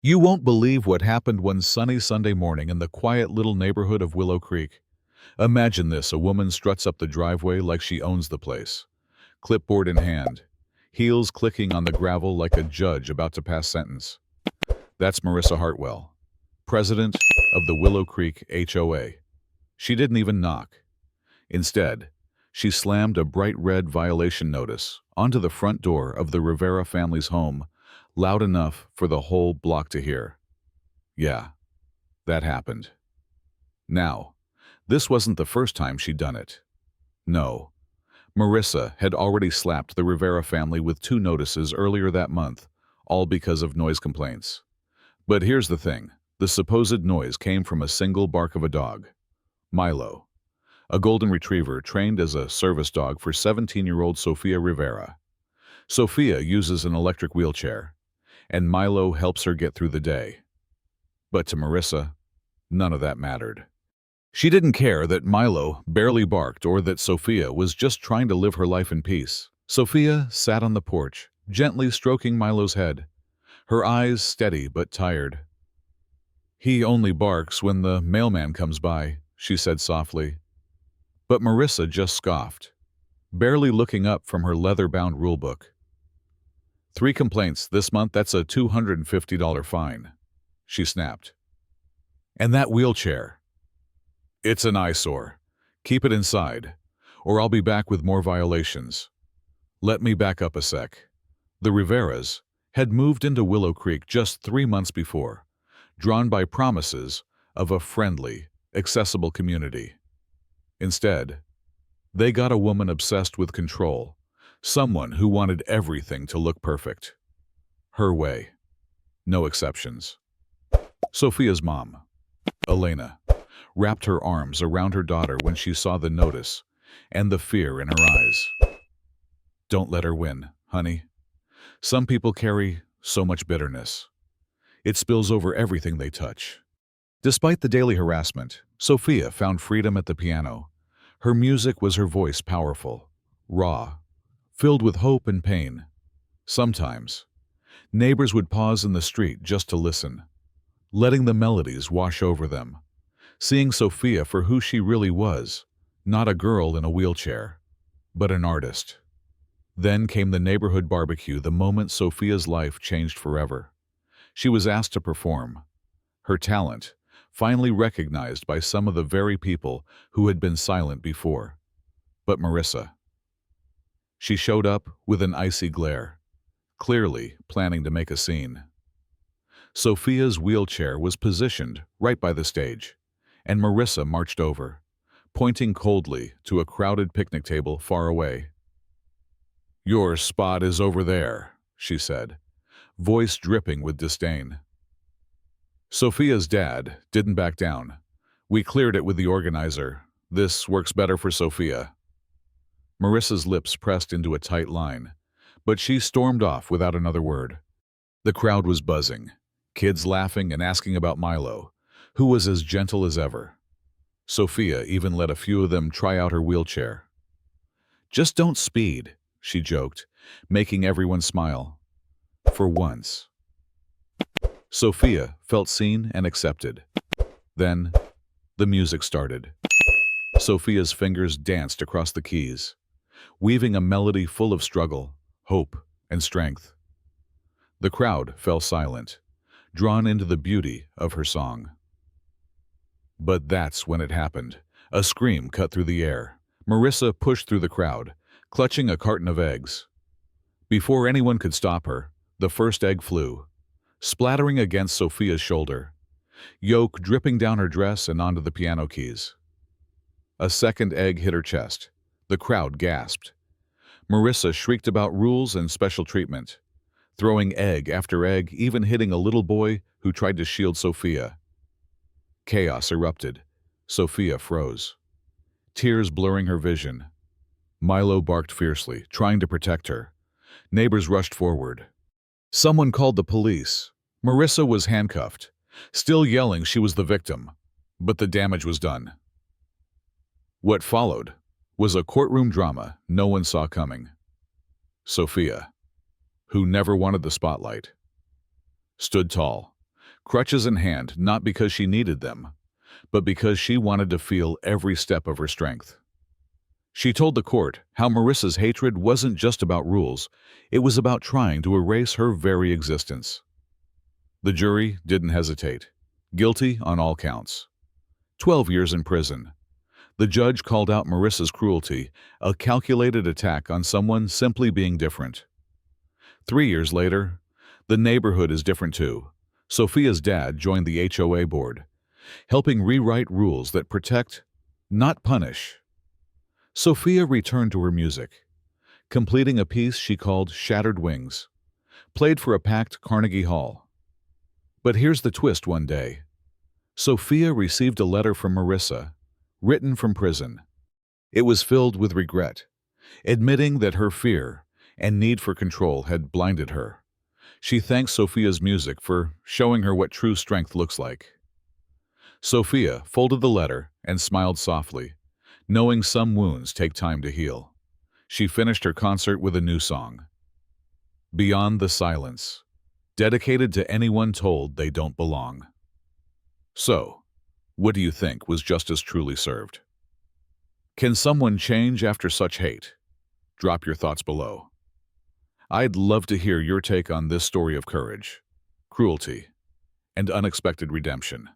You won't believe what happened one sunny Sunday morning in the quiet little neighborhood of Willow Creek. Imagine this: a woman struts up the driveway like she owns the place, clipboard in hand, heels clicking on the gravel like a judge about to pass sentence. That's Marissa Hartwell, president of the Willow Creek HOA. She didn't even knock. Instead, she slammed a bright red violation notice onto the front door of the Rivera family's home, loud enough for the whole block to hear. Yeah, that happened. Now, this wasn't the first time she'd done it. No, Marissa had already slapped the Rivera family with 2 notices earlier that month, all because of noise complaints. But here's the thing: the supposed noise came from a single bark of a dog, Milo, a golden retriever trained as a service dog for 17-year-old Sofia Rivera. Sofia uses an electric wheelchair, and Milo helps her get through the day. But to Marissa, none of that mattered. She didn't care that Milo barely barked or that Sofia was just trying to live her life in peace. Sofia sat on the porch, gently stroking Milo's head, her eyes steady but tired. "He only barks when the mailman comes by," she said softly. But Marissa just scoffed, barely looking up from her leather-bound rulebook. "3 complaints this month, that's a $250 fine," she snapped. "And that wheelchair? It's an eyesore. Keep it inside, or I'll be back with more violations." Let me back up a sec. The Riveras had moved into Willow Creek just 3 months before, drawn by promises of a friendly, accessible community. Instead, they got a woman obsessed with control, someone who wanted everything to look perfect. Her way. No exceptions. Sofia's mom, Elena, wrapped her arms around her daughter when she saw the notice and the fear in her eyes. "Don't let her win, honey. Some people carry so much bitterness. It spills over everything they touch." Despite the daily harassment, Sofia found freedom at the piano. Her music was her voice, powerful, raw, filled with hope and pain. Sometimes, neighbors would pause in the street just to listen, letting the melodies wash over them, seeing Sofia for who she really was, not a girl in a wheelchair, but an artist. Then came the neighborhood barbecue, the moment Sofia's life changed forever. She was asked to perform, her talent finally recognized by some of the very people who had been silent before. But Marissa. She showed up with an icy glare, clearly planning to make a scene. Sofia's wheelchair was positioned right by the stage, and Marissa marched over, pointing coldly to a crowded picnic table far away. "Your spot is over there," she said, voice dripping with disdain. Sofia's dad didn't back down. "We cleared it with the organizer. This works better for Sofia." Marissa's lips pressed into a tight line, but she stormed off without another word. The crowd was buzzing, kids laughing and asking about Milo, who was as gentle as ever. Sofia even let a few of them try out her wheelchair. "Just don't speed," she joked, making everyone smile. For once. Sofia felt seen and accepted. Then, the music started. Sofia's fingers danced across the keys, weaving a melody full of struggle, hope, and strength. The crowd fell silent, drawn into the beauty of her song. But that's when it happened. A scream cut through the air. Marissa pushed through the crowd, clutching a carton of eggs. Before anyone could stop her, the first egg flew, splattering against Sofia's shoulder, yolk dripping down her dress and onto the piano keys. A second egg hit her chest. The crowd gasped. Marissa shrieked about rules and special treatment, throwing egg after egg, even hitting a little boy who tried to shield Sofia. Chaos erupted. Sofia froze, tears blurring her vision. Milo barked fiercely, trying to protect her. Neighbors rushed forward. Someone called the police. Marissa was handcuffed, still yelling she was the victim, but the damage was done. What followed was a courtroom drama no one saw coming. Sofia, who never wanted the spotlight, stood tall, crutches in hand, not because she needed them, but because she wanted to feel every step of her strength. She told the court how Marissa's hatred wasn't just about rules, it was about trying to erase her very existence. The jury didn't hesitate. Guilty on all counts. 12 years in prison. The judge called out Marissa's cruelty, a calculated attack on someone simply being different. 3 years later, the neighborhood is different too. Sofia's dad joined the HOA board, helping rewrite rules that protect, not punish. Sofia returned to her music, completing a piece she called Shattered Wings, played for a packed Carnegie Hall. But here's the twist one day. Sofia received a letter from Marissa, written from prison. It was filled with regret, admitting that her fear and need for control had blinded her. She thanks Sofia's music for showing her what true strength looks like. Sofia folded the letter and smiled softly, knowing some wounds take time to heal. She finished her concert with a new song, Beyond the Silence, dedicated to anyone told they don't belong. So, what do you think was justice truly served? Can someone change after such hate? Drop your thoughts below. I'd love to hear your take on this story of courage, cruelty, and unexpected redemption.